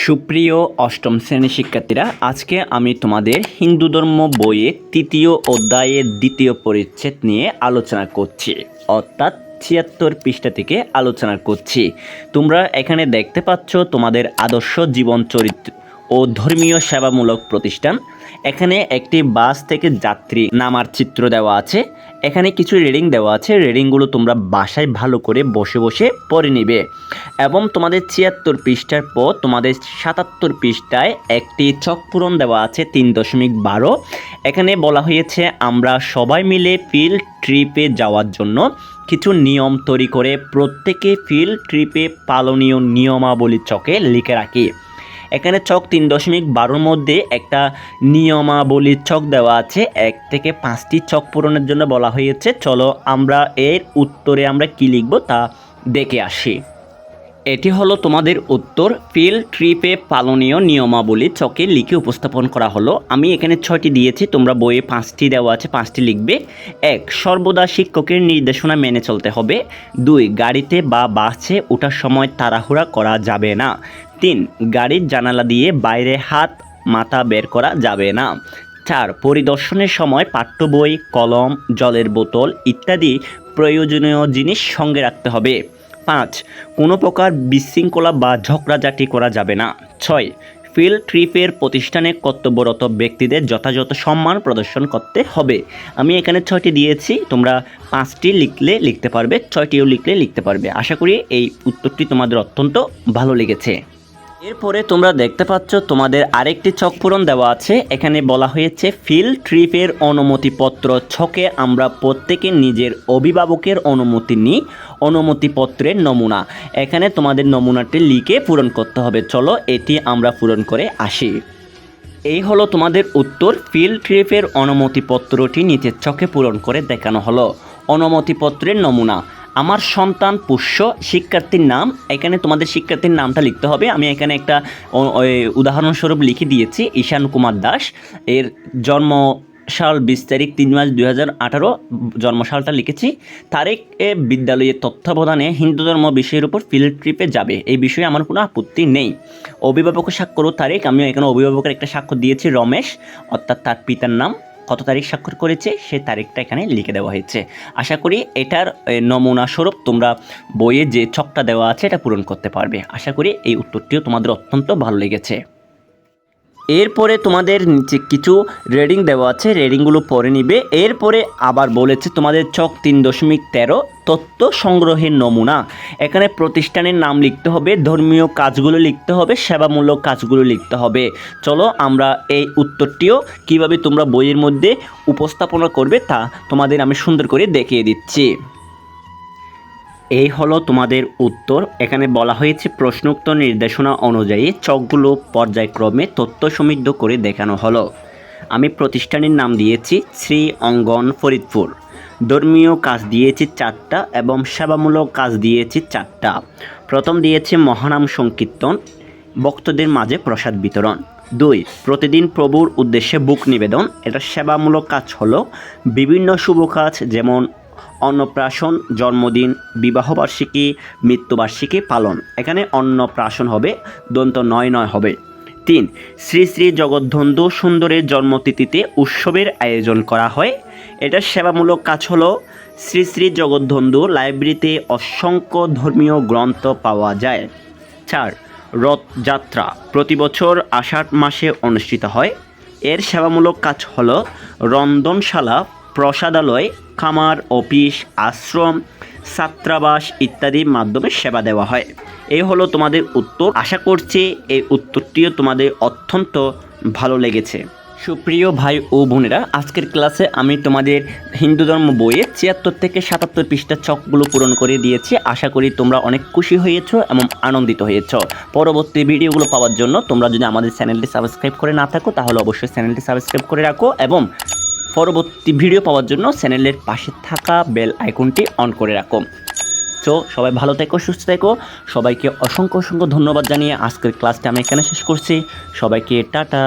সুপ্রিয় অষ্টম শ্রেণীর শিক্ষার্থীরা, আজকে আমি তোমাদের হিন্দু ধর্ম বইয়ের তৃতীয় অধ্যায়ের দ্বিতীয় পরিচ্ছেদ নিয়ে আলোচনা করছি, অর্থাৎ ৭৬ পৃষ্ঠা থেকে আলোচনা করছি। তোমরা এখানে দেখতে পাচ্ছ তোমাদের আদর্শ জীবন চরিত্র ও ধর্মীয় সেবামূলক প্রতিষ্ঠান। এখানে একটি বাস থেকে যাত্রী নামার চিত্র দেওয়া আছে। এখানে কিছু রিডিং দেওয়া আছে, রিডিংগুলো তোমরা বাসায় ভালো করে বসে বসে পড়ে নিবে। এবং তোমাদের ৭৬ পৃষ্ঠার পর তোমাদের ৭৭ পৃষ্ঠায় একটি ছক পূরণ দেওয়া আছে ৩.১২। এখানে বলা হয়েছে আমরা সবাই মিলে ফিল্ড ট্রিপে যাওয়ার জন্য কিছু নিয়ম তৈরি করে প্রত্যেকে ফিল্ড ট্রিপে পালনীয় নিয়মাবলী চকে লিখে রাখি। এখানে ছক ৩.১২ মধ্যে একটা নিয়মাবলীর ছক দেওয়া আছে। ১ থেকে 5টি ছক পূরণের জন্য বলা হয়েছে। চলো আমরা এর উত্তরে আমরা কি লিখব তা দেখে আসি। এটি হলো তোমাদের উত্তর। ফিল্ড ট্রিপে পালনীয় নিয়মাবলী চকে লিখে উপস্থাপন করা হলো। আমি এখানে 6টি দিয়েছি, তোমরা বইয়ে 5টি দেওয়া আছে, 5টি লিখবে। ১. সর্বদা শিক্ষকের নির্দেশনা মেনে চলতে হবে। 2. গাড়িতে বা বাসে ওঠার সময় তাড়াহুড়া করা যাবে না। 3. গাড়ির জানালা দিয়ে বাইরে হাত মাথা বের করা যাবে না। 4. পরিদর্শনের সময় পাঠ্য বই, কলম, জলের বোতল ইত্যাদি প্রয়োজনীয় জিনিস সঙ্গে রাখতে হবে। 5. কোনো প্রকার বিশৃঙ্খলা বা ঝগড়াঝাটি করা যাবে না। 6. ফিল্ড ট্রিপের প্রতিষ্ঠানে কর্তব্যরত ব্যক্তিদের যথাযথ সম্মান প্রদর্শন করতে হবে। আমি এখানে 6টি দিয়েছি, তোমরা 5টি লিখলে লিখতে পারবে, 6টিও লিখলে লিখতে পারবে। আশা করি এই উত্তরটি তোমাদের অত্যন্ত ভালো লেগেছে। এরপরে তোমরা দেখতে পাচ্ছ তোমাদের আরেকটি ছক পূরণ দেওয়া আছে। এখানে বলা হয়েছে ফিল্ড ট্রিপের অনুমতিপত্র ছকে আমরা প্রত্যেকে নিজের অভিভাবকের অনুমতি নিই। অনুমতিপত্রের নমুনা, এখানে তোমাদের নমুনাটি লিখে পূরণ করতে হবে। চলো এটি আমরা পূরণ করে আসি। এই হলো তোমাদের উত্তর। ফিল্ড ট্রিপের অনুমতিপত্রটি নিচের ছকে পূরণ করে দেখানো হলো। অনুমতিপত্রের নমুনা, আমার সন্তান পুষ্য, শিক্ষার্থীর নাম, এখানে তোমাদের শিক্ষার্থীর নামটা লিখতে হবে। আমি এখানে একটা উদাহরণস্বরূপ লিখে দিয়েছি, ঈশান কুমার দাস। এর জন্মসাল 20 তারিখ 3 মার্চ 2018, জন্মসালটা লিখেছি। তারিখ বিদ্যালয়ে তত্ত্বাবধানে হিন্দু ধর্ম বিষয়ের উপর ফিল্ড ট্রিপে যাবে, এই বিষয়ে আমার কোনো আপত্তি নেই। অভিভাবকের স্বাক্ষর ও তারিখ, আমি এখানে অভিভাবকের একটা স্বাক্ষর দিয়েছি রমেশ, অর্থাৎ তার পিতার নাম, কত তারিখ স্বাক্ষর করেছে সেই তারিখটা এখানে লিখে দেওয়া হয়েছে। আশা করি এটার নমুনা স্বরূপ তোমরা বইয়ে যে ছকটা দেওয়া আছে এটা পূরণ করতে পারবে। আশা করি এই উত্তরটিও তোমাদের অত্যন্ত ভালো লেগেছে। এরপরে তোমাদের নিচে কিছু রেডিং দেওয়া আছে, রেডিংগুলো পড়ে নিবে। এরপরে আবার বলেছে তোমাদের ছক 3.13 তথ্য সংগ্রহের নমুনা। এখানে প্রতিষ্ঠানের নাম লিখতে হবে, ধর্মীয় কাজগুলো লিখতে হবে, সেবামূলক কাজগুলো লিখতে হবে। চলো আমরা এই উত্তরটিও কিভাবে তোমরা বইয়ের মধ্যে উপস্থাপনা করবে তা তোমাদের আমি সুন্দর করে দেখিয়ে দিচ্ছি। এই হলো তোমাদের উত্তর। এখানে বলা হয়েছে প্রশ্নোক্ত নির্দেশনা অনুযায়ী চকগুলো পর্যায়ক্রমে তথ্য সমৃদ্ধ করে দেখানো হলো। আমি প্রতিষ্ঠানের নাম দিয়েছি শ্রী অঙ্গন ফরিদপুর, ধর্মীয় কাজ দিয়েছি 4টা এবং সেবামূলক কাজ দিয়েছি 4টা। প্রথম দিয়েছি মহানাম সংকীর্তন, ভক্তদের মাঝে প্রসাদ বিতরণ। 2. প্রতিদিন প্রভুর উদ্দেশ্যে বুক নিবেদন, এটা সেবামূলক কাজ হলো। বিভিন্ন শুভ কাজ যেমন অন্নপ্রাশন, জন্মদিন, বিবাহবার্ষিকী, মৃত্যুবার্ষিকী পালন, এখানে অন্নপ্রাশন হবে, দন্ত 9 হবে। 3. শ্রী শ্রী জগদ্ধন্ধু সুন্দরের জন্মতিথিতে উৎসবের আয়োজন করা হয়, এটা সেবামূলক কাজ হলো। শ্রী শ্রী জগদ্ধন্ধু লাইব্রেরিতে অসংখ্য ধর্মীয় গ্রন্থ পাওয়া যায়। 4. রথযাত্রা প্রতি বছর আষাঢ় মাসে অনুষ্ঠিত হয়, এর সেবামূলক কাজ হলো। রন্ধনশালা, প্রসাদালয়, খামার, অফিস, আশ্রম, ছাত্রাবাস ইত্যাদির মাধ্যমে সেবা দেওয়া হয়। এই হলো তোমাদের উত্তর। আশা করছি এই উত্তরটিও তোমাদের অত্যন্ত ভালো লেগেছে। সুপ্রিয় ভাই ও বোনেরা, আজকের ক্লাসে আমি তোমাদের হিন্দু ধর্ম বইয়ে ৭৬ থেকে ৭৭ পৃষ্ঠার ছকগুলো পূরণ করে দিয়েছি। আশা করি তোমরা অনেক খুশি হয়েছো এবং আনন্দিত হয়েছো। পরবর্তী ভিডিওগুলো পাওয়ার জন্য তোমরা যদি আমাদের চ্যানেলটি সাবস্ক্রাইব করে না থাকো তাহলে অবশ্যই চ্যানেলটি সাবস্ক্রাইব করে রাখো এবং পরবর্তী ভিডিও পাওয়ার জন্য চ্যানেলের পাশে থাকা বেল আইকনটি অন করে রাখো। তো সবাই ভালো থেকো, সুস্থ থেকো। সবাইকে অসংখ্য অসংখ্য ধন্যবাদ জানিয়ে আজকের ক্লাসটা আমি এখানে শেষ করছি। সবাইকে টাটা।